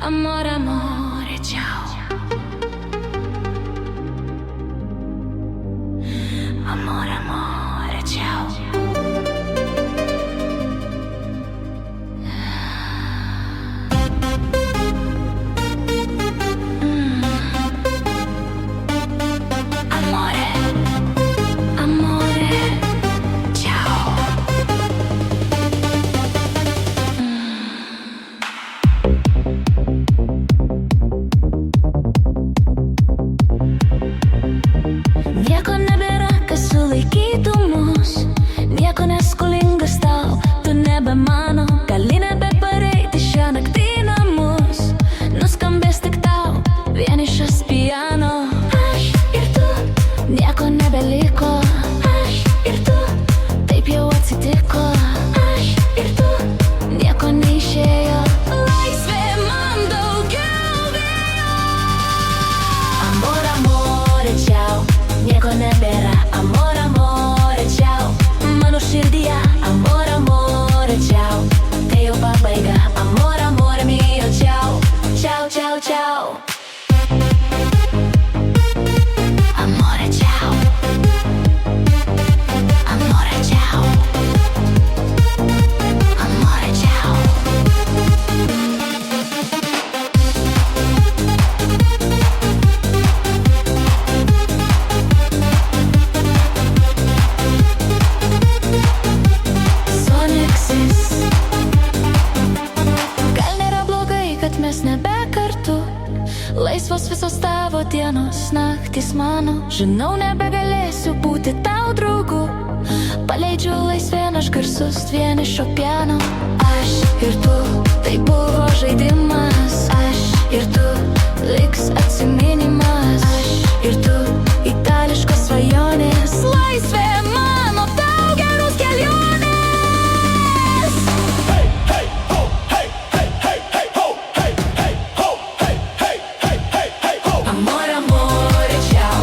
Amore, amore, ciao. Amore, amore, ciao. Amore, amore, ciao. Nieko nebėra, kas sulaikytų mus, nieko neskolingas tau, tu nebe mano, gali nebepareiti šią naktį į namus, nuskambės tik tau vienišas piano. Aš ir tu, nieko nebeliko, aš ir tu, taip jau atsitiko, aš ir tu, nieko neišėjo, laisvė man daugiau vėjo. Amore, amore, ciao. Nieko nebėra, amore, amore, ciao. Mano širdyje, amore, amore, ciao. Tai jau pabaiga, amore, amore mio, ciao. Ciao, ciao, ciao. Amore, ciao. Amore, ciao. Amore, ciao. Gal nėra blogai, kad mes nebe kartu, laisvos visos tavo dienos, naktis mano. Žinau, nebegalėsiu būti tau draugu, paleidžiu laisvėn aš garsus vienišo piano. Aš ir tu, tai buvo žaidimas, aš ir tu, liks atsiminimas, aš ir tu, itališkos svajonės, laisvė mano, tau geros kelionės. Amore, amore, ciao.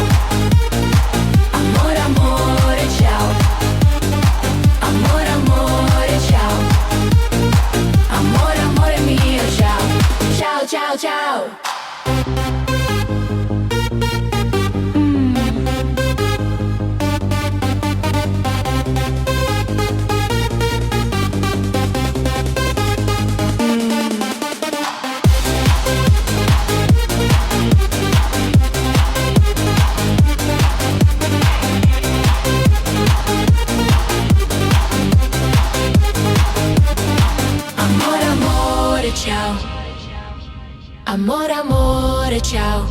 Amore, amore, ciao. Amore, amore, ciao. Amore, amore mio, ciao. Ciao, ciao, ciao. Amore, amore, ciao. Amore, amore, ciao.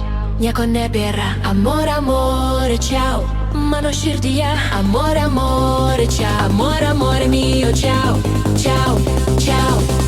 Nieko nebėra, amore, amore, ciao. Mano širdyje, amore, amore, ciao. Amore, amore mio, ciao. Ciao, ciao.